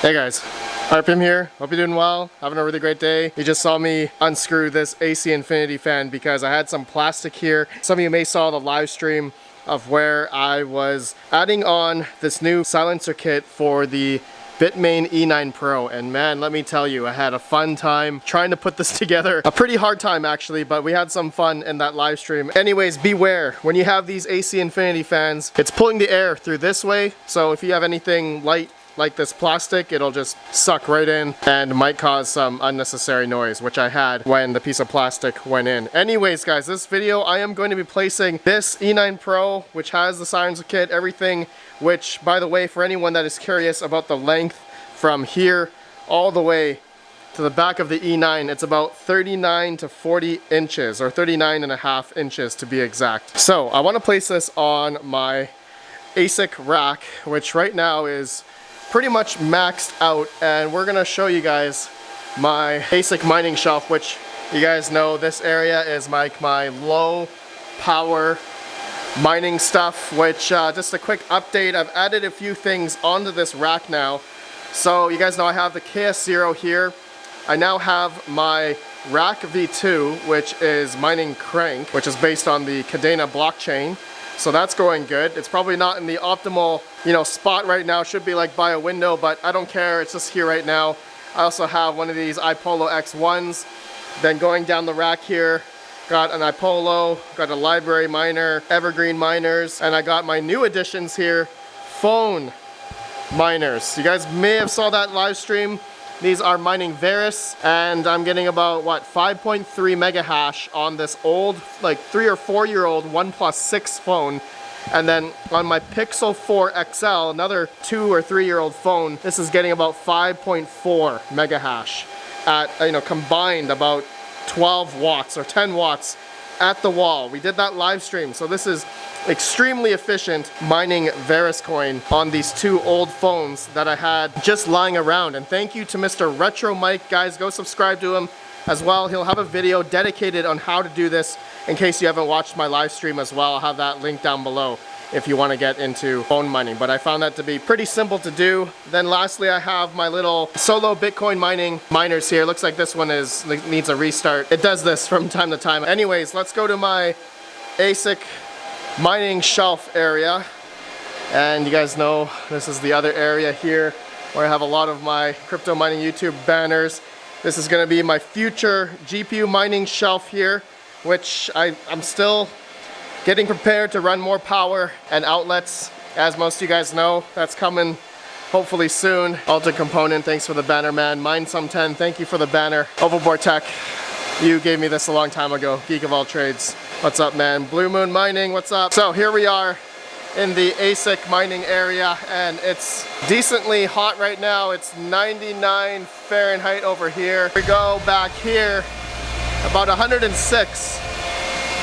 Hey guys, RPM here. Hope you're doing well, having a really great day. You just saw me unscrew this AC Infinity fan because I had some plastic here. Some of you may saw the live stream of where I was adding on this new silencer kit for the Bitmain E9 Pro, and man, let me tell you, I had a fun time trying to put this together. A pretty hard time actually, but we had some fun in that live stream. Anyways, beware, when you have these AC Infinity fans, it's pulling the air through this way, so if you have anything light like this plastic, it'll just suck right in and might cause some unnecessary noise, which I had when the piece of plastic went in. Anyways guys, this video I am going to be placing this E9 Pro, which has the silencer kit, everything, which by the way, for anyone that is curious about the length from here all the way to the back of the E9, it's about 39 to 40 inches, or 39.5 inches to be exact. So I want to place this on my ASIC rack, which right now is pretty much maxed out, and we're gonna show you guys my ASIC mining shelf, which you guys know this area is my low power mining stuff, which just a quick update, I've added a few things onto this rack now. So you guys know I have the KS0 here. I now have my rack V2, which is mining Crank, which is based on the Cadena blockchain. So that's going good. It's probably not in the optimal, spot right now. It should be like by a window, but I don't care. It's just here right now. I also have one of these iPolo X1s. Then going down the rack here, got an iPolo, got a library miner, evergreen miners, and I got my new additions here, phone miners. You guys may have saw that live stream. These are mining Varus, and I'm getting about, 5.3 mega hash on this old, 3 or 4 year old OnePlus 6 phone. And then on my Pixel 4 XL, another 2 or 3 year old phone, this is getting about 5.4 mega hash at, combined about 12 watts or 10 watts at the wall. We did that live stream, so this is extremely efficient mining Varus coin on these two old phones that I had just lying around. And thank you to Mr. Retro Mike, guys, go subscribe to him as well. He'll have a video dedicated on how to do this in case you haven't watched my live stream as well. I'll have that link down below if you want to get into phone mining, but I found that to be pretty simple to do. Then lastly, I have my little solo Bitcoin mining miners here. Looks like this one needs a restart. It does this from time to time. Anyways, let's go to my ASIC mining shelf area, and you guys know this is the other area here where I have a lot of my crypto mining YouTube banners. This is going to be my future GPU mining shelf here, which I'm still getting prepared to run more power and outlets. As most of you guys know, that's coming hopefully soon. Alta Component, thanks for the banner, man. Mine some 10, thank you for the banner. Overboard Tech, you gave me this a long time ago. Geek of all trades, what's up, man? Blue Moon Mining, what's up? So here we are in the ASIC mining area, and it's decently hot right now. It's 99 Fahrenheit over here. We go back here, about 106.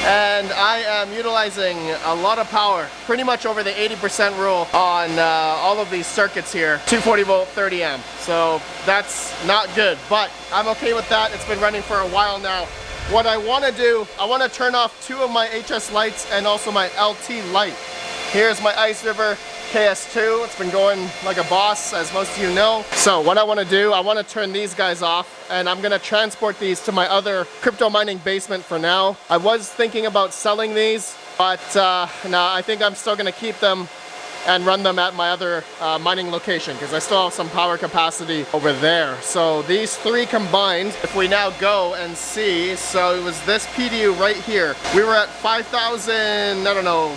And I am utilizing a lot of power, pretty much over the 80% rule on all of these circuits here, 240 volt, 30 amp. So that's not good, but I'm okay with that. It's been running for a while now. What I want to do, I want to turn off 2 of my HS lights and also my LT light. Here's my Ice River KS2. It's been going like a boss, as most of you know. So what I want to do, I want to turn these guys off, and I'm going to transport these to my other crypto mining basement for now. I was thinking about selling these, but no, I think I'm still going to keep them and run them at my other mining location, because I still have some power capacity over there. So these 3 combined, if we now go and see, so it was this PDU right here. We were at 5,000,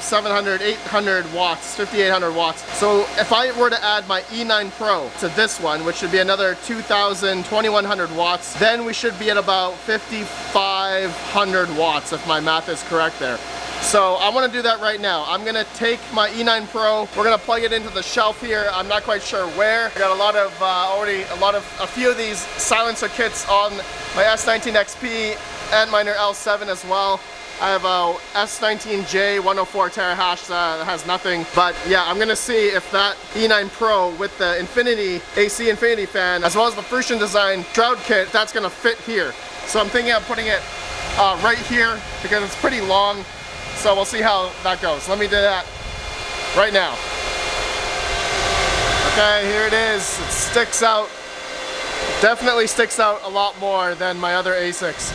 700, 800 watts, 5,800 watts. So if I were to add my E9 Pro to this one, which should be another 2,000, 2,100 watts, then we should be at about 5,500 watts, if my math is correct there. So I want to do that right now. I'm gonna take my E9 Pro. We're gonna plug it into the shelf here. I'm not quite sure where. I got a lot of a few of these silencer kits on my S19 XP and Miner L7 as well. I have a S19J 104 terahash that has nothing. But yeah, I'm gonna see if that E9 Pro with the Infinity AC Infinity fan, as well as the Fusion Design Shroud kit, that's gonna fit here. So I'm thinking of putting it right here because it's pretty long. So we'll see how that goes. Let me do that right now. Okay, here it is. It sticks out. Definitely sticks out a lot more than my other ASICs.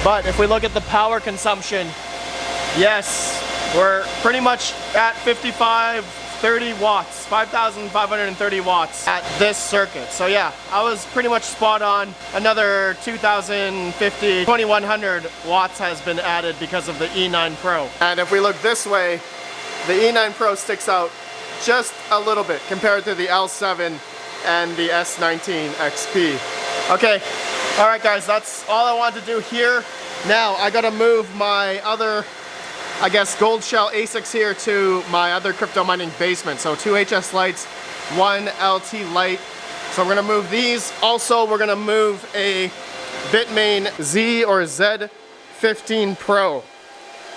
But if we look at the power consumption, yes, we're pretty much at 30 watts, 5,530 watts at this circuit. So yeah, I was pretty much spot on. Another 2,050, 2,100 watts has been added because of the E9 Pro. And if we look this way, the E9 Pro sticks out just a little bit compared to the L7 and the S19 XP. Okay, all right guys, that's all I wanted to do here. Now I gotta move my other, I guess, gold shell ASICs here to my other crypto mining basement. So 2 HS lights, 1 LT light. So we're gonna move these. Also, we're gonna move a Bitmain Z or Z15 Pro.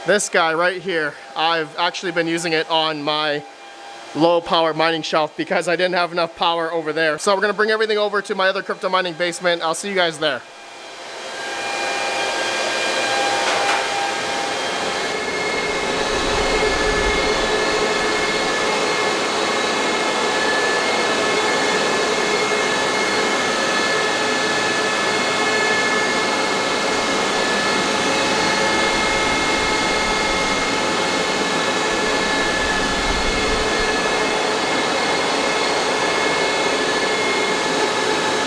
This guy right here, I've actually been using it on my low power mining shelf because I didn't have enough power over there. So we're gonna bring everything over to my other crypto mining basement. I'll see you guys there.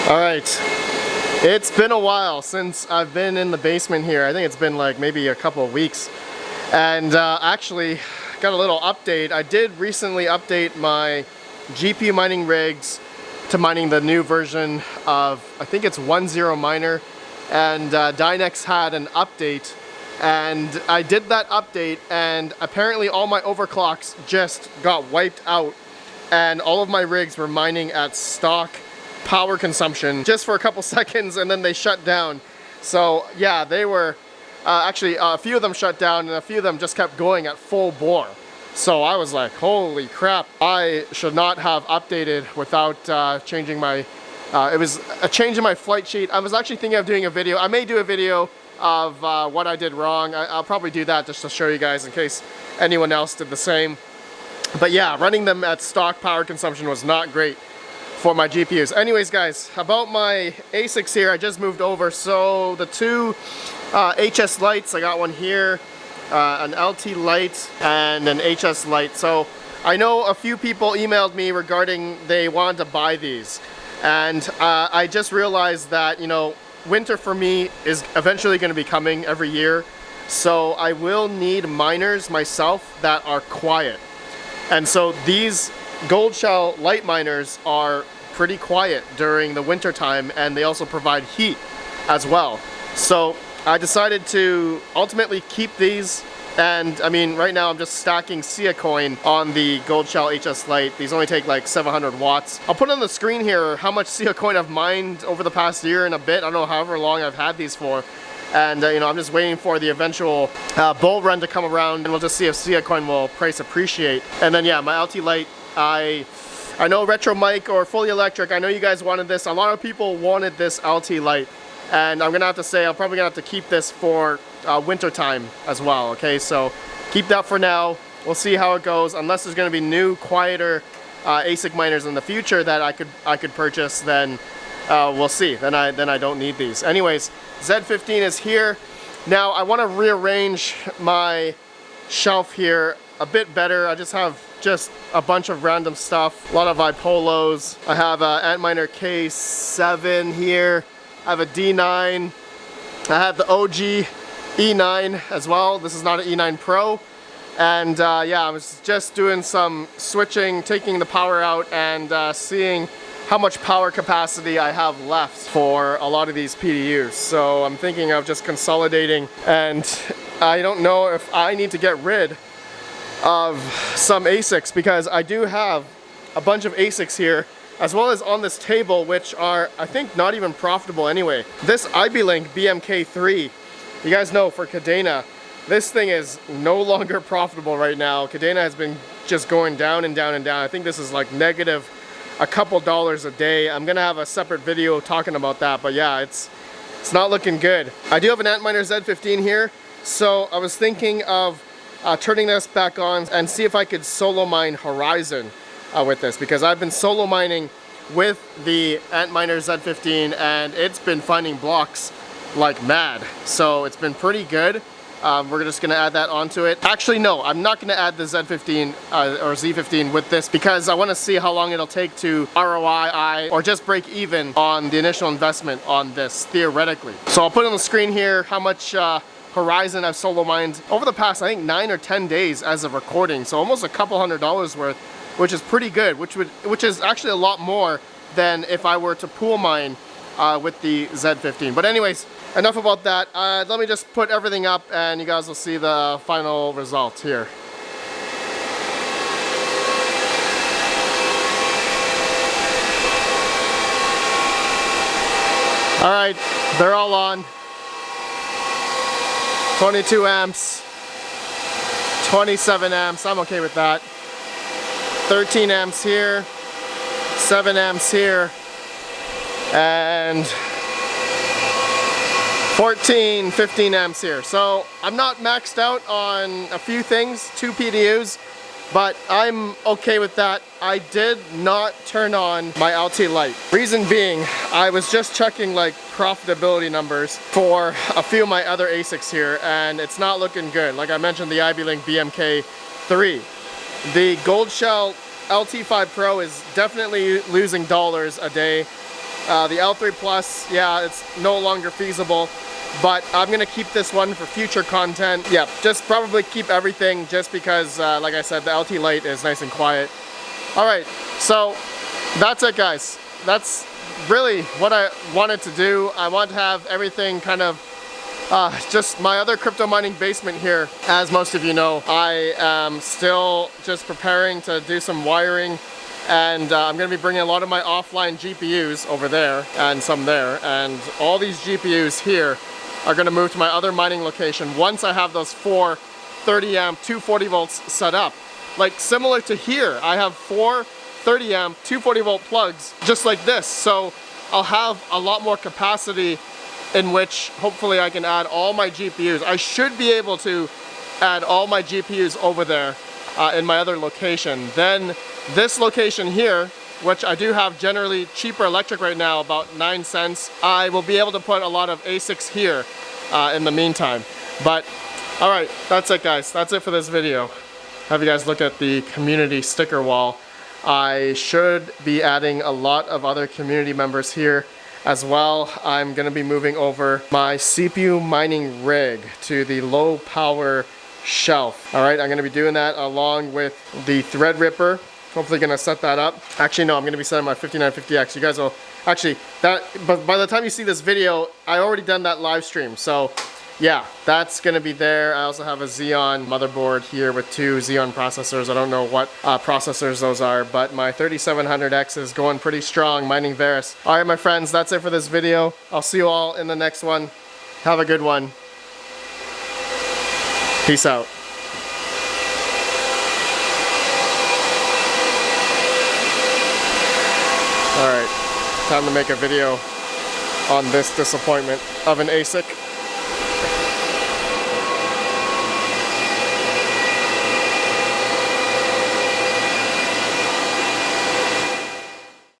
All right, it's been a while since I've been in the basement here. I think it's been like maybe a couple of weeks. And actually got a little update. I did recently update my GPU mining rigs to mining the new version of, I think it's 1.0 miner. And Dynex had an update. And I did that update and apparently all my overclocks just got wiped out. And all of my rigs were mining at stock power consumption just for a couple seconds and then they shut down. So yeah, they were actually a few of them shut down and a few of them just kept going at full bore. So I was like, holy crap, I should not have updated without changing my, it was a change in my flight sheet. I was actually thinking of doing a video. I may do a video of what I did wrong. I'll probably do that just to show you guys in case anyone else did the same. But yeah, running them at stock power consumption was not great for my GPUs. Anyways guys, about my ASICs here, I just moved over. So the 2 HS lights, I got one here, an LT light and an HS light. So I know a few people emailed me regarding they wanted to buy these. And I just realized that, you know, winter for me is eventually going to be coming every year. So I will need miners myself that are quiet. And so these gold shell light miners are pretty quiet during the winter time and they also provide heat as well. So I decided to ultimately keep these, and I mean right now I'm just stacking Sia coin on the gold shell HS light. These only take like 700 watts. I'll put on the screen here how much Sia coin I've mined over the past year and a bit. I don't know however long I've had these for. And you know, I'm just waiting for the eventual bull run to come around and we'll just see if Sia coin will price appreciate. And then yeah, my LT light, I know Retro Mike or Fully Electric, I know you guys wanted this. A lot of people wanted this LT light. And I'm gonna have to say, I'm probably gonna have to keep this for winter time as well, okay? So keep that for now. We'll see how it goes. Unless there's gonna be new, quieter ASIC miners in the future that I could purchase, then we'll see. Then I don't need these. Anyways, Z15 is here. Now I wanna rearrange my shelf here a bit better. I just have a bunch of random stuff. A lot of iPolos. I have a Antminer K7 here. I have a D9. I have the OG E9 as well. This is not an E9 Pro. And yeah, I was just doing some switching, taking the power out and seeing how much power capacity I have left for a lot of these PDUs. So I'm thinking of just consolidating and I don't know if I need to get rid of some ASICs, because I do have a bunch of ASICs here, as well as on this table, which are, I think, not even profitable anyway. This IB-Link BMK3, you guys know, for Cadena, this thing is no longer profitable right now. Cadena has been just going down and down and down. I think this is like negative a couple dollars a day. I'm gonna have a separate video talking about that, but yeah, it's not looking good. I do have an Antminer Z15 here, so I was thinking of turning this back on and see if I could solo mine Horizon with this, because I've been solo mining with the Antminer Z15 and it's been finding blocks like mad, so it's been pretty good. We're just gonna add that onto it. Actually, no, I'm not gonna add the Z15 or Z15 with this, because I wanna see how long it'll take to ROI or just break even on the initial investment on this, theoretically. So I'll put on the screen here how much Horizon I've solo mined over the past, I think, 9 or 10 days as of recording. So almost a couple $100 worth, which is pretty good, which is actually a lot more than if I were to pool mine with the Z15. But anyways, enough about that. Let me just put everything up and you guys will see the final result here. All right, they're all on. 22 amps, 27 amps, I'm okay with that. 13 amps here, 7 amps here, and 14, 15 amps here. So I'm not maxed out on a few things, 2 PDUs, but I'm okay with that. I did not turn on my LT light. Reason being, I was just checking like profitability numbers for a few of my other ASICs here, and it's not looking good. Like I mentioned, the IB-Link BMK3. The Gold Shell LT5 Pro is definitely losing dollars a day. The L3 Plus, yeah, it's no longer feasible, but I'm gonna keep this one for future content. Yeah, just probably keep everything just because, like I said, the LT light is nice and quiet. All right, so that's it, guys. That's really what I wanted to do. I want to have everything kind of just my other crypto mining basement here. As most of you know, I am still just preparing to do some wiring, and I'm going to be bringing a lot of my offline GPUs over there and some there, and all these GPUs here are going to move to my other mining location once I have those 4 30 amp 240 volts set up. Like similar to here, I have 4 30 amp 240 volt plugs just like this, so I'll have a lot more capacity in which hopefully I can add all my GPUs. I should be able to add all my GPUs over there in my other location. Then this location here, which I do have generally cheaper electric right now, about 9 cents, I will be able to put a lot of ASICs here in the meantime. But all right, that's it, guys. That's it for this video. Have you guys look at the community sticker wall. I should be adding a lot of other community members here as well. I'm gonna be moving over my CPU mining rig to the low power shelf. All right, I'm gonna be doing that along with the Threadripper. Hopefully gonna set that up. Actually, no, I'm gonna be setting my 5950X. You guys will, actually, but by the time you see this video, I already done that live stream. So yeah, that's gonna be there. I also have a Xeon motherboard here with 2 Xeon processors. I don't know what processors those are, but my 3700X is going pretty strong, mining Varus. All right, my friends, that's it for this video. I'll see you all in the next one. Have a good one. Peace out. All right, time to make a video on this disappointment of an ASIC.